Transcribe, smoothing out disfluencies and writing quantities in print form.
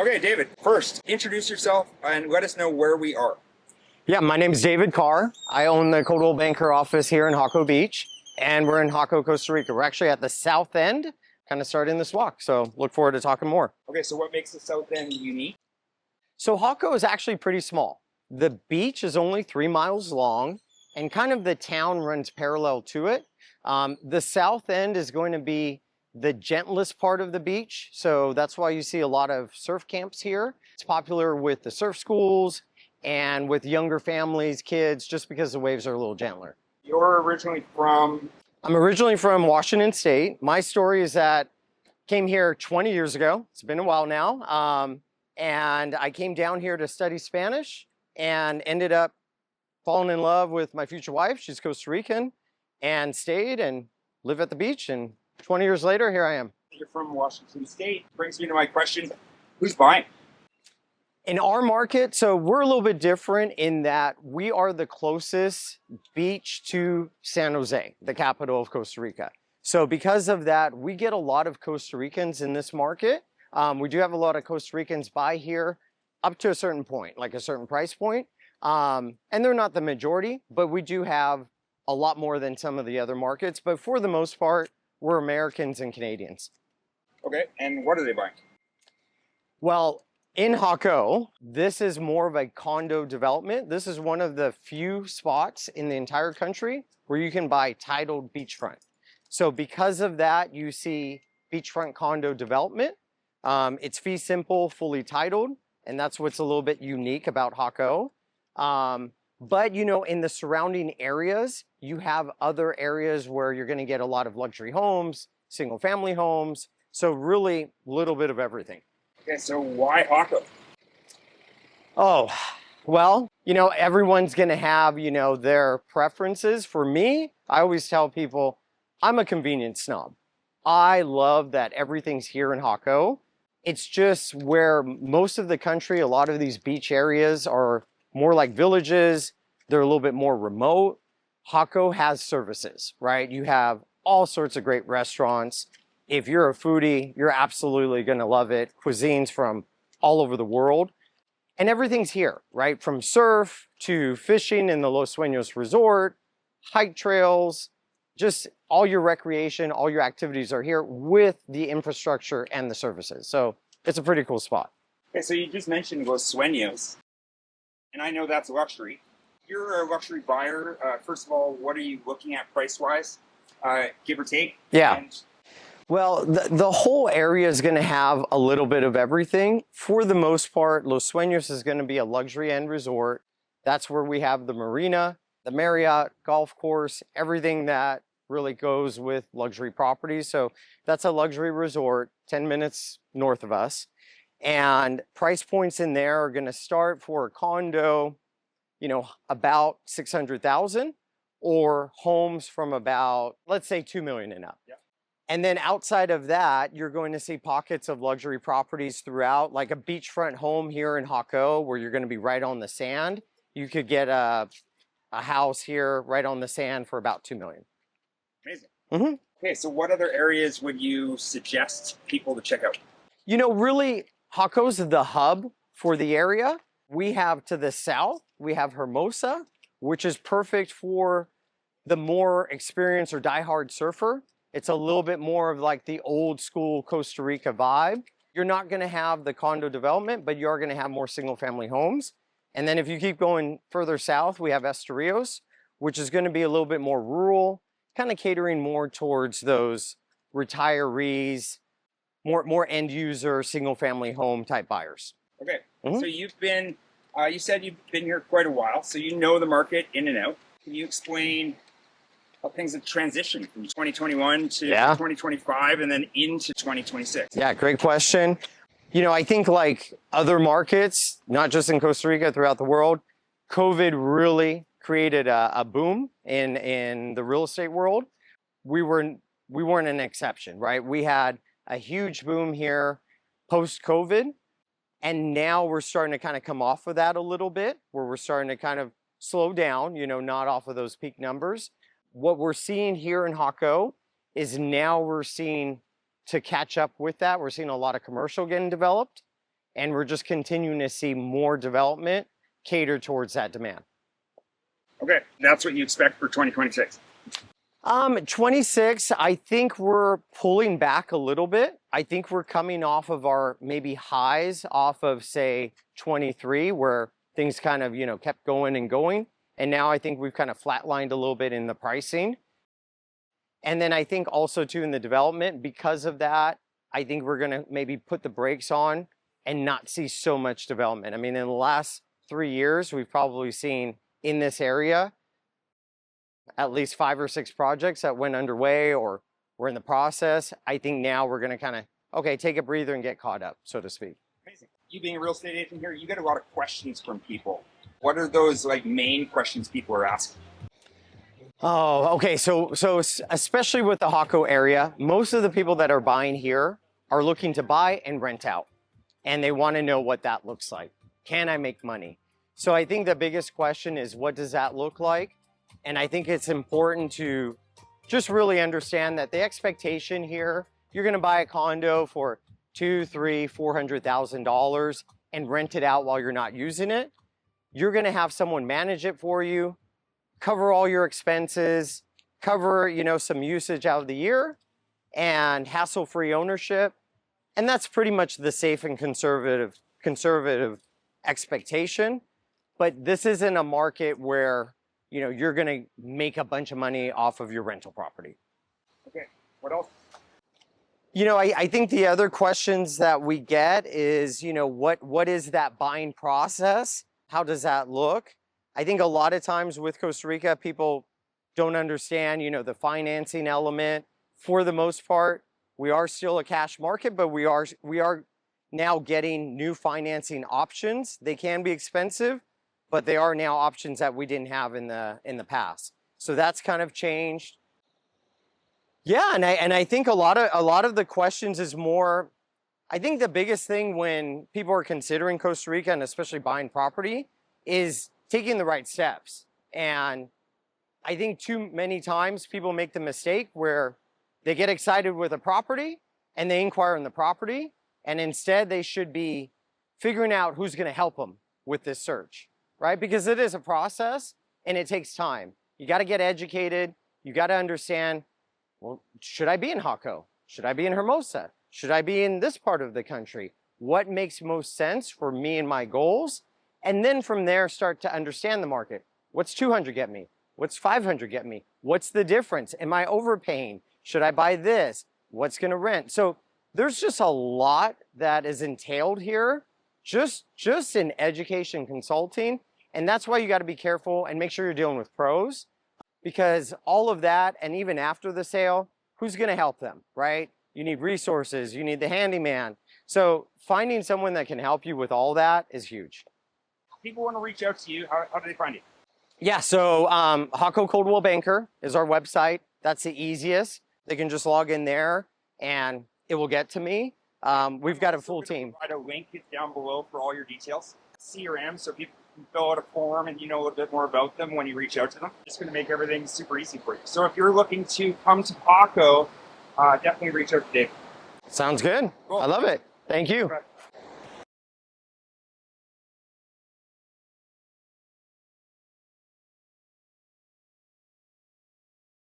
Okay, David, first, introduce yourself and let us know where we are. Yeah, my name is David Karr. I own the Coldwell Banker office here in Jaco Beach, and we're in Jaco, Costa Rica. We're actually at the south end, kind of starting this walk, so look forward to talking more. Okay, so what makes the South End unique? So Jaco is actually pretty small. The beach is only 3 miles long, and kind of the town runs parallel to it. The south end is going to be the gentlest part of the beach, so that's why you see a lot of surf camps here. It's popular with the surf schools and with younger families, kids, just because the waves are a little gentler. You're originally from... I'm originally from Washington State. My story is that I came here 20 years ago. It's been a while now. And I came down here to study Spanish and ended up falling in love with my future wife. She's Costa Rican, and stayed and live at the beach. And 20 years later, here I am. You're from Washington State. Brings me to my question, who's buying? In our market, so we're a little bit different in that we are the closest beach to San Jose, the capital of Costa Rica. So because of that, we get a lot of Costa Ricans in this market. We do have a lot of Costa Ricans buy here up to a certain point, like a certain price point. And they're not the majority, but we do have a lot more than some of the other markets. But for the most part, we're Americans and Canadians. Okay, and what are they buying? Well, in Jaco, this is more of a condo development. This is one of the few spots in the entire country where you can buy titled beachfront. So because of that, you see beachfront condo development. It's fee simple, fully titled, and that's what's a little bit unique about Jaco. But you know, in the surrounding areas, you have other areas where you're going to get a lot of luxury homes, single family homes. So really a little bit of everything. Okay, so why Jaco? Oh, well, you know, everyone's going to have, you know, their preferences. For me, I always tell people I'm a convenience snob. I love that everything's here in Jaco. It's just where most of the country, a lot of these beach areas are more like villages. They're a little bit more remote. Jaco has services, right? You have all sorts of great restaurants. If you're a foodie, you're absolutely going to love it. Cuisines from all over the world. And everything's here, right? From surf to fishing in the Los Sueños resort, hike trails, just all your recreation, all your activities are here with the infrastructure and the services. So it's a pretty cool spot. Okay, so you just mentioned Los Sueños, and I know that's luxury. You're a luxury buyer. First of all, what are you looking at price-wise, give or take? Yeah. And well, the whole area is going to have a little bit of everything. For the most part, Los Sueños is going to be a luxury end resort. That's where we have the marina, the Marriott, golf course, everything that really goes with luxury properties. So that's a luxury resort 10 minutes north of us. And price points in there are going to start for a condo, you know, about 600,000, or homes from about, let's say, 2 million and up. Yep. And then outside of that, you're going to see pockets of luxury properties throughout, like a beachfront home here in Jaco, where you're going to be right on the sand. You could get a house here right on the sand for about 2 million. Amazing. Mm-hmm. Okay, so what other areas would you suggest people to check out? You know, really, Jaco's the hub for the area. We have to the south, we have Hermosa, which is perfect for the more experienced or diehard surfer. It's a little bit more of like the old school Costa Rica vibe. You're not going to have the condo development, but you are going to have more single family homes. And then if you keep going further south, we have Estorrillos, which is going to be a little bit more rural, kind of catering more towards those retirees, more end user, single family home type buyers. Okay, Mm-hmm. so you've been, you said you've been here quite a while, so you know the market in and out. Can you explain how things have transitioned from 2021 to 2025 and then into 2026? Yeah, great question. You know, I think like other markets, not just in Costa Rica, throughout the world, COVID really created a boom in the real estate world. We weren't an exception, right? We had a huge boom here post-COVID, and now we're starting to kind of come off of that a little bit, where we're starting to kind of slow down, you know, not off of those peak numbers. What we're seeing here in Jaco is now we're seeing to catch up with that. We're seeing a lot of commercial getting developed, And we're just continuing to see more development cater towards that demand. Okay, that's what you expect for 2026. 26, I think we're pulling back a little bit. I think we're coming off of our maybe highs off of, say, 23, where things kind of, kept going and going. And now I think we've kind of flatlined a little bit in the pricing. And then I think also too in the development, because of that, I think we're gonna maybe put the brakes on and not see so much development. I mean, in the last 3 years, we've probably seen in this area at least 5 or 6 projects that went underway or were in the process. I think now we're gonna kind of, okay, take a breather and get caught up, so to speak. Amazing. You being a real estate agent here, you get a lot of questions from people. What are those like main questions people are asking? Oh, okay. So especially with the Jaco area, most of the people that are buying here are looking to buy and rent out. And they want to know what that looks like. Can I make money? So I think the biggest question is, what does that look like? And I think it's important to just really understand that the expectation here, you're going to buy a condo for $200,000, $300,000, $400,000 and rent it out while you're not using it. You're going to have someone manage it for you, cover all your expenses, cover, some usage out of the year, and hassle-free ownership. And that's pretty much the safe and conservative expectation. But this isn't a market where, you're gonna make a bunch of money off of your rental property. Okay, what else? I think the other questions that we get is, what is that buying process? How does that look? I think a lot of times with Costa Rica, people don't understand, the financing element. For the most part, we are still a cash market, but we are now getting new financing options. They can be expensive, but they are now options that we didn't have in the past. So that's kind of changed. Yeah, and I think a lot of the questions is more, I think the biggest thing when people are considering Costa Rica and especially buying property is taking the right steps. And I think too many times people make the mistake where they get excited with a property and they inquire on the property, and instead they should be figuring out who's going to help them with this search, right? Because it is a process and it takes time. You got to get educated. You got to understand, well, should I be in Jaco? Should I be in Hermosa? Should I be in this part of the country? What makes most sense for me and my goals? And then from there, start to understand the market. What's 200 get me? What's 500 get me? What's the difference? Am I overpaying? Should I buy this? What's going to rent? So there's just a lot that is entailed here, just in education consulting. And that's why you got to be careful and make sure you're dealing with pros, because all of that, and even after the sale, who's going to help them, right? You need resources, you need the handyman. So finding someone that can help you with all that is huge. People want to reach out to you. How do they find you? Yeah, so Jaco Coldwell Banker is our website. That's the easiest. They can just log in there and it will get to me. We've got a full team. Provide a link down below for all your details. CRM, so people can fill out a form and you know a little bit more about them when you reach out to them. It's going to make everything super easy for you. So if you're looking to come to Jaco, definitely reach out to Dave. Sounds good. Cool. I love it. Thank you.